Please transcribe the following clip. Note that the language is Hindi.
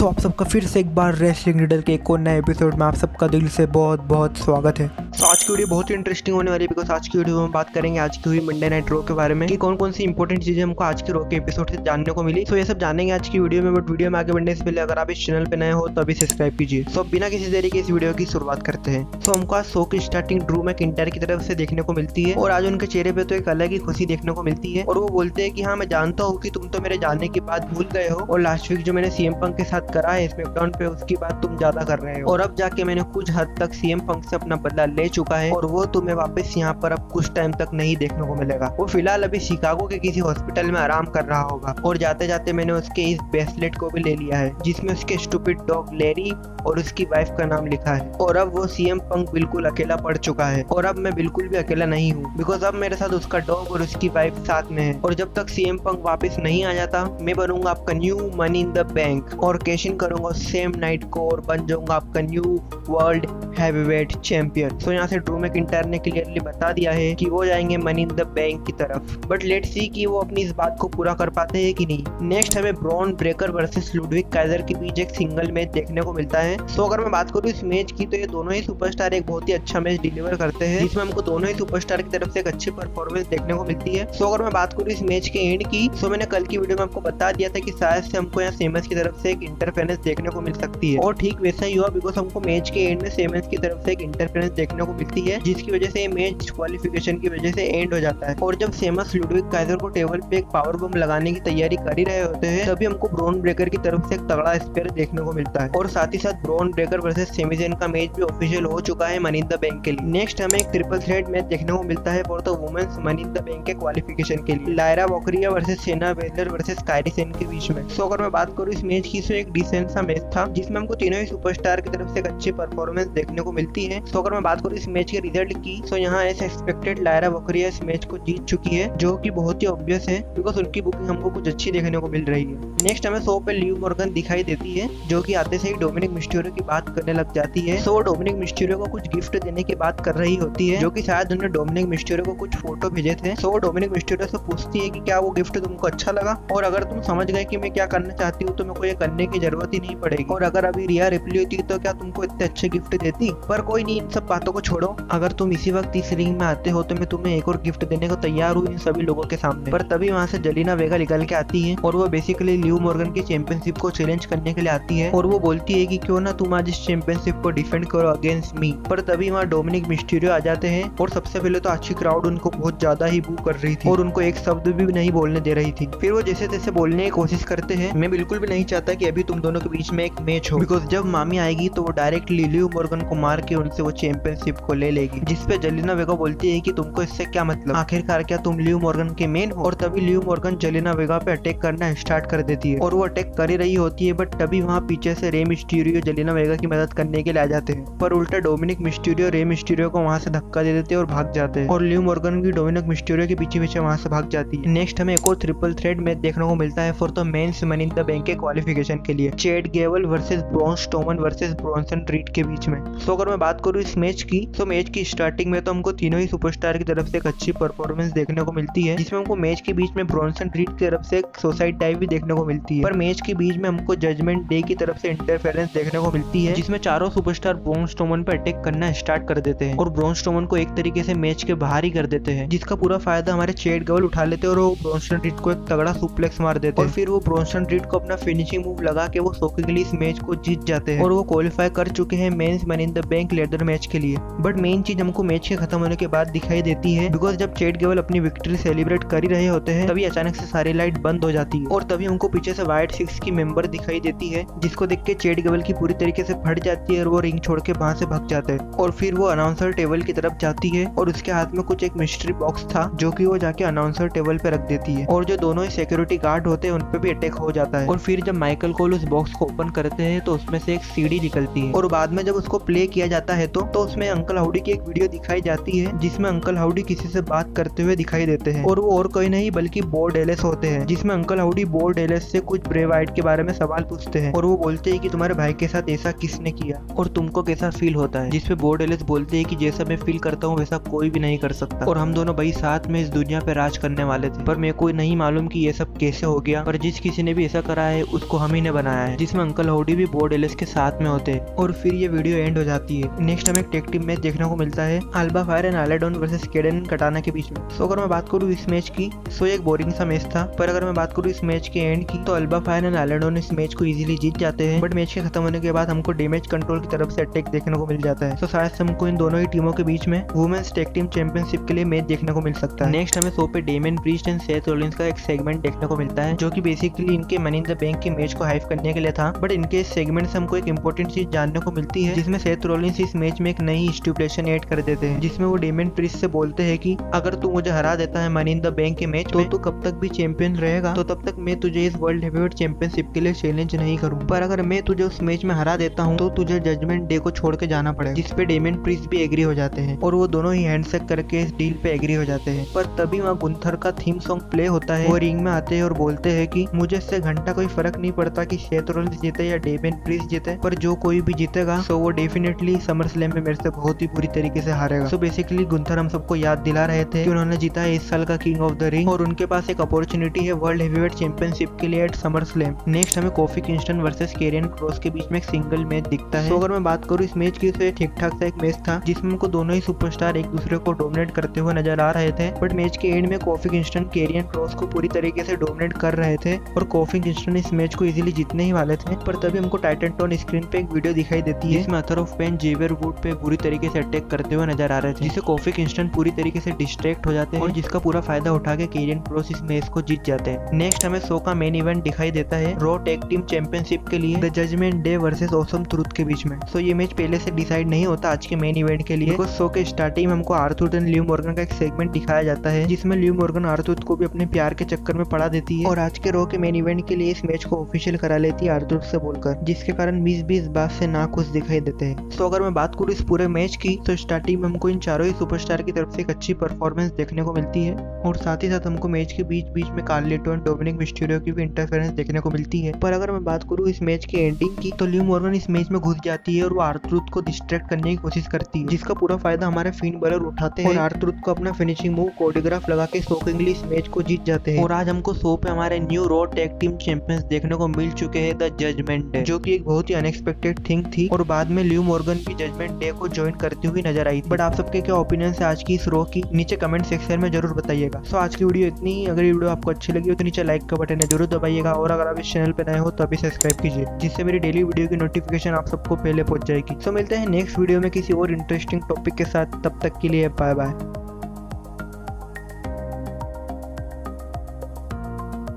सो आप सबका फिर से एक बार रेसलिंग नीडल के एक और नए एपिसोड में आप सबका दिल से बहुत बहुत स्वागत है। तो आज की वीडियो बहुत ही इंटरेस्टिंग होने वाली है बिकॉज आज की वीडियो में बात करेंगे आज की हुई मंडे नाइट रो के बारे में कि कौन कौन सी इंपॉर्टेंट चीजें हमको आज के रो के एपिसोड से जानने को मिली। तो ये सब जानेंगे आज की वीडियो में। बट वीडियो में आगे बढ़ने से पहले अगर आप इस चैनल पे नए हो तो अभी सब्सक्राइब कीजिए। तो बिना किसी देरी के इस वीडियो की शुरुआत करते हैं। तो हमको आज शो की स्टार्टिंग ड्रू मैकिंटायर की तरफ से देखने को मिलती है और आज उनके चेहरे पे तो एक अलग ही खुशी देखने को मिलती है और वो बोलते हैं कि हाँ मैं जानता हूँ कि तुम तो मेरे जाने के बाद भूल गए हो और लास्ट वीक जो मैंने सीएम पंक के साथ करा है स्मैकडाउन पे उसकी बात तुम ज्यादा कर रहे हो और अब जाके मैंने कुछ हद तक सीएम पंक से अपना बदला ले चुका है और वो तुम्हें वापस यहाँ पर अब कुछ टाइम तक नहीं देखने को मिलेगा। वो फिलहाल अभी शिकागो के किसी हॉस्पिटल में आराम कर रहा होगा और जाते जाते मैंने उसके इस ब्रेसलेट को भी ले लिया है जिसमें उसके स्टूपिड डॉग लेरी और उसकी वाइफ का नाम लिखा है और अब वो सीएम पंक बिल्कुल अकेला पड़ चुका है और अब मैं बिल्कुल भी अकेला नहीं हूँ बिकॉज अब मेरे साथ उसका डॉग और उसकी वाइफ साथ में है और जब तक सीएम पंक वापस नहीं आ जाता मैं बनूंगा आपका new money in the bank और कैश इन करूंगा सेम नाइट को और बन जाऊंगा आपका न्यू वर्ल्ड हैवीवेट चैंपियन। तो यहाँ से ड्रू मैकिंटायर ने क्लियरली बता दिया है कि वो जाएंगे मनी इन द बैंक की तरफ। बट लेट्स सी कि वो अपनी इस बात को पूरा कर पाते हैं कि नहीं। नेक्स्ट हमें bronze Breakker versus Ludwig Kaizer के बीच एक सिंगल मैच देखने को मिलता है। सो अगर मैं बात करूँ इस मैच की तो ये दोनों ही सुपरस्टार एक बहुत ही अच्छा मैच डिलीवर करते हैं जिसमें हमको दोनों ही सुपरस्टार की तरफ से एक अच्छी परफॉर्मेंस देखने को मिलती है। सो अगर मैं बात करूँ इस मैच के एंड की तो मैंने कल की वीडियो में आपको बता दिया था कि शायद से हमको यहाँ सेमस की तरफ से एक इंटरफेरेंस देखने को मिल सकती है और ठीक वैसा ही हुआ बिकॉज हमको मैच के एंड में सेमस की तरफ से एक इंटरफेरेंस देखने को मिलती है जिसकी वजह से मैच डिस्क्वालिफिकेशन की वजह से एंड हो जाता है। और जब सेमस लुडविग काइजर को टेबल पे एक पावर बम लगाने की तैयारी कर ही रहे होते हैं तभी हमको ब्रॉन ब्रेकर की तरफ से एक तगड़ा स्पेयर देखने को मिलता है और साथ ही साथ Bron Breakker versus Sami Zayn का मैच भी ऑफिशियल हो चुका है मनी इन द बैंक के लिए। नेक्स्ट हमें एक ट्रिपल थ्रेट मैच देखने को मिलता है for the women's Money in the Bank के क्वालिफिकेशन के लिए Lyra Valkyria versus Shayna Baszler versus Kairi Sane के बीच में। सो अगर मैं बात करूँ इस मैच की तो एक डिसेंट सा मैच था जिसमें हमको तीनों ही सुपरस्टार की तरफ से एक अच्छी परफॉर्मेंस देखने को मिलती है। सो अगर मैं बात करूँ इस मैच के रिजल्ट की तो यहाँ एज एक्सपेक्टेड लायरा वॉकरिया इस मैच को जीत चुकी है जो कि बहुत ही ऑब्वियस है बिकॉज उनकी बुकिंग हमको कुछ अच्छी देखने को मिल रही है। नेक्स्ट हमें शो पे लिव मॉर्गन दिखाई देती है जो कि आते से ही डोमिनिक मिस्टीरियो की बात करने लग जाती है। सो डोमिनिक मिस्टीरियो को कुछ गिफ्ट देने की बात कर रही होती है जो कि शायद उन्होंने डोमिनिक मिस्टीरियो को कुछ फोटो भेजे थे। सो डोमिनिक मिस्टीरियो से पूछती है कि क्या वो गिफ्ट तुमको अच्छा लगा और अगर तुम समझ गए कि मैं क्या करना चाहती हूँ तो मेरे को ये करने की जरूरत ही नहीं पड़ेगी और अगर अभी रिया रिप्ली होती तो क्या तुमको इतने अच्छे गिफ्ट देती। पर कोई नहीं, इन सब बातों को छोड़ो। अगर तुम इसी वक्त इस रिंग में आते हो तो मैं तुम्हें एक और गिफ्ट देने को तैयार हूँ इन सभी लोगों के सामने। पर तभी वहाँ से जेलिना वेगा निकल के आती है और वो बेसिकली लिव मॉर्गन की चैंपियनशिप को चैलेंज करने के लिए आती है और वो बोलती है कि क्यों ना तुम आज इस चैंपियनशिप को डिफेंड करो अगेंस्ट मी। पर तभी वहाँ डोमिनिक मिस्टीरियो आ जाते हैं और सबसे पहले तो अच्छी क्राउड उनको बहुत ज्यादा ही बू कर रही थी और उनको एक शब्द भी नहीं बोलने दे रही थी। फिर वो जैसे तैसे बोलने की कोशिश करते हैं। मैं बिल्कुल भी नहीं चाहता कि अभी तुम दोनों के बीच में एक मैच हो बिकॉज जब मामी आएगी तो वो डायरेक्टली लिव मॉर्गन को मार के उनसे वो चैंपियनशिप को ले लेगी जिसपे जेलिना वेगा बोलती है कि तुमको इससे क्या मतलब, आखिरकार क्या तुम लिव मॉर्गन के मेन हो। और तभी लिव मॉर्गन जेलिना वेगा पे अटैक करना स्टार्ट कर देती है और वो अटैक कर ही रही होती है बट तभी वहाँ पीछे से रे मिस्टीरियो जेलिना वेगा की मदद करने के लिए आ जाते हैं पर उल्टा डोमिनिक मिस्टीरियो रे मिस्टीरियो को वहाँ से धक्का दे देते हैं और भाग जाते हैं और लिव मॉर्गन भी डोमिनिक मिस्टीरियो के पीछे पीछे वहाँ से भाग जाती है। नेक्स्ट हमें एक और ट्रिपल थ्रेट मैच देखने को मिलता है for the men's Money in the Bank के क्वालिफिकेशन के लिए Chad Gable versus Braun Strowman versus Bronson Reed के बीच में। सो अगर मैं बात करूँ इस मैच की तो मैच की स्टार्टिंग में तो हमको तीनों ही सुपरस्टार की तरफ से एक अच्छी परफॉर्मेंस देखने को मिलती है जिसमें हमको मैच के बीच में ब्रॉन्सन रीड की तरफ से एक सुसाइड डाइव भी देखने को मिलती है। पर मैच के बीच में हमको जजमेंट डे की तरफ से इंटरफेरेंस देखने को मिलती है जिसमें चारों सुपरस्टार ब्रॉन स्ट्रोमन पर अटैक करना स्टार्ट कर देते हैं और ब्रॉन स्ट्रोमन को एक तरीके से मैच के बाहर ही कर देते हैं जिसका पूरा फायदा हमारे चैड गेबल उठा लेते हैं और वो ब्रॉन्सन रीड को एक तगड़ा सुप्लेक्स मार देते हैं और फिर वो ब्रॉन्सन रीड को अपना फिनिशिंग मूव लगा के वो शौक के लिए इस मैच को जीत जाते हैं और वो क्वालिफाई कर चुके हैं men's Money in the Bank ladder match के लिए। बट मेन चीज हमको मैच के खत्म होने के बाद दिखाई देती है बिकॉज जब चैड गेबल अपनी विक्ट्री सेलिब्रेट कर ही रहे होते हैं तभी अचानक से सारी लाइट बंद हो जाती है और तभी हमको पीछे से व्हाइट सिक्स की मेंबर दिखाई देती है जिसको देख के चैड गेबल की पूरी तरीके से फट जाती है और वो रिंग छोड़ के वहां से भाग जाता है और फिर वो अनाउंसर टेबल की तरफ जाती है और उसके हाथ में कुछ एक मिस्ट्री बॉक्स था जो कि वो जाके अनाउंसर टेबल पे रख देती है और जो दोनों ही सिक्योरिटी गार्ड होते हैं उनपे भी अटैक हो जाता है और फिर जब माइकल कोल उस बॉक्स को ओपन करते हैं तो उसमें से एक सीडी निकलती है और बाद में जब उसको प्ले किया जाता है तो उसमें अंकल हाउडी की एक वीडियो दिखाई जाती है जिसमें अंकल हाउडी किसी से बात करते हुए दिखाई देते हैं और वो और कोई नहीं बल्कि बो डेलिस होते हैं, जिसमें अंकल हाउडी बो डेलिस से कुछ ब्रे वाइट के बारे में सवाल पूछते हैं और वो बोलते हैं कि तुम्हारे भाई के साथ ऐसा किसने किया और तुमको कैसा फील होता है, जिसपे बो डेलिस बोलते हैं कि जैसा मैं फील करता हूँ वैसा कोई भी नहीं कर सकता और हम दोनों भाई साथ में इस दुनिया पे राज करने वाले थे, पर मेरे को नहीं मालूम कि ये सब कैसे हो गया, पर जिस किसी ने भी ऐसा करा है उसको हम ही ने बनाया है, जिसमें अंकल हाउडी भी बो डेलिस के साथ में होते हैं और फिर ये वीडियो एंड हो जाती है। नेक्स्ट हमें एक टैग टीम मैच देखने को मिलता है Alba Fire and Aledon versus Kaden and Katana के बीच में। सो अगर मैं बात करूँ इस मैच की सो एक बोरिंग सा मैच था, पर अगर मैं बात करूँ इस मैच के एंड की तो अल्बा फायर एंड आलेडोन इस मैच को इजीली जीत जाते हैं, बट मैच के खत्म होने के बाद हमको डैमेज कंट्रोल की तरफ से अटैक देखने को मिल जाता है। तो शायद हमको इन दोनों ही टीमों के बीच में वुमेन्स टैग टीम चैंपियनशिप के लिए मैच देखने को मिल सकता है। नेक्स्ट हमें शो पे Damien priest and Seth Rollins का एक सेगमेंट देखने को मिलता है जो कि बेसिकली इनके मनी इन द बैंक के मैच को हाइप करने के लिए था, बट इनके इस सेगमेंट से हमको एक इंपॉर्टेंट चीज जानने को मिलती है जिसमें सेथ रॉलिंस इस मैच में एक नई स्टिपुलेशन ऐड कर देते हैं, जिसमें वो डेमियन प्रीस्ट से बोलते हैं कि अगर तू मुझे हरा देता है मनी इन द बैंक के मैच तो तू कब तक भी चैंपियन रहेगा, तो तब तक मैं तुझे इस वर्ल्ड हेवीवेट चैंपियनशिप के लिए चैलेंज नहीं करूँ, पर अगर मैं तुझे उस मैच में हरा देता हूँ तो तुझे जजमेंट डे को छोड़ के जाना पड़ेगा, जिसपे डेमियन प्रीस्ट भी एग्री हो जाते हैं और वो दोनों ही हैंडशेक करके इस डील पे एग्री हो जाते हैं। पर तभी वहाँ गुंथर का थीम सॉन्ग प्ले होता है, वो रिंग में आते हैं और बोलते हैं कि मुझे इससे घंटा कोई फर्क नहीं पड़ता कि सेथ रॉलिंस जीते या डेमियन प्रीस्ट जीते, पर जो कोई भी जीतेगा सो वो डेफिनेटली समर स्लैम में मेरे से बहुत ही बुरी तरीके से हारेगा। सो बेसिकली गुंथर हम सबको याद दिला रहे थे कि उन्होंने जीता है इस साल का किंग ऑफ द रिंग और उनके पास एक अपॉर्चुनिटी है वर्ल्ड हेवीवेट चैंपियनशिप के लिए एट समर स्लैम। नेक्स्ट हमें कोफी किंगस्टन वर्सेस केरियन क्रॉस के बीच में एक सिंगल मैच दिखता है। तो अगर मैं बात करूँ इस मैच की तो ठीक ठाक सा एक मैच था जिसमें हमको दोनों ही सुपरस्टार एक दूसरे को डोमिनेट करते हुए नजर आ रहे थे, बट मैच के एंड में कोफी किंगस्टन केरियन क्रॉस को पूरी तरीके से डोमिनेट कर रहे थे और कोफी किंगस्टन इस मैच को इजीली जीतने ही वाले थे, पर तभी हमको टाइटन टॉन स्क्रीन पे एक वीडियो दिखाई देती है जिसमें Author of Pain Xavier Woods पे बुरी तरीके से अटैक करते हुए नजर आ रहे थे, जिसे कोफी किंगस्टन पूरी तरीके से डिस्ट्रैक्ट हो जाते हैं और जिसका पूरा फायदा उठा के केरियन क्रॉस इस मैच को जीत जाते हैं। नेक्स्ट हमें शो का मेन इवेंट दिखाई देता है रॉ टैग टीम चैंपियनशिप के लिए the Judgment Day versus Awesome Truth के बीच में। सो ये मैच पहले से डिसाइड नहीं होता आज के मेन इवेंट के लिए, बिकॉज शो के स्टार्टिंग में हमको आर्थर एंड लिव मॉर्गन का एक सेगमेंट दिखाया जाता है जिसमें लिव मॉर्गन आर्थर को भी अपने प्यार के चक्कर में पड़ा देती है और आज के रॉ के मेन इवेंट के लिए इस मैच को ऑफिशियल करा लेती है आर्थर से बोलकर, जिसके कारण मिस भी इस बात से ना खुश दिखाई देते हैं। तो अगर मैं बात करूँ इस पूरे मैच की तो स्टार्टिंग में हमको इन चारों ही सुपरस्टार की तरफ से एक अच्छी परफॉर्मेंस देखने को मिलती है और साथ ही साथ हमको मैच के बीच बीच में कार्लिटो एंड डोमिनिक मिस्टीरियो की भी इंटरफेरेंस देखने को मिलती है। पर अगर मैं बात करूँ इस मैच के एंडिंग की तो लिव मॉर्गन इस मैच में घुस जाती है और वो आर्थर को डिस्ट्रैक्ट करने की कोशिश करती है, जिसका पूरा फायदा हमारे फिन बलर उठाते हैं और आर्थर को अपना फिनिशिंग मूव कोरियोग्राफ लगा के शॉकिंगली इस मैच को जीत जाते हैं। और आज हमको शो पे हमारे new raw tag team champions देखने को मिल चुके हैं द जजमेंट डे, जो कि एक बहुत ही अनएक्सपेक्टेड थिंग थी और बाद में लिव मॉर्गन भी जजमेंट डे को ज्वाइन करती हुई नजर आई। बट आप सबके क्या ओपिनियन है आज की इस रॉ की, नीचे कमेंट सेक्शन में जरूर बताइएगा। सो आज की वीडियो इतनी ही। अगर वीडियो आपको अच्छी लगी हो तो नीचे लाइक का बटन है जरूर दबाइएगा और अगर आप इस चैनल पे नए हो तो अभी सब्सक्राइब कीजिए, जिससे मेरी डेली वीडियो की नोटिफिकेशन आप सबको पहले पहुंच जाएगी। सो मिलते हैं नेक्स्ट वीडियो में किसी और इंटरेस्टिंग टॉपिक के साथ, तब तक के लिए बाय बाय।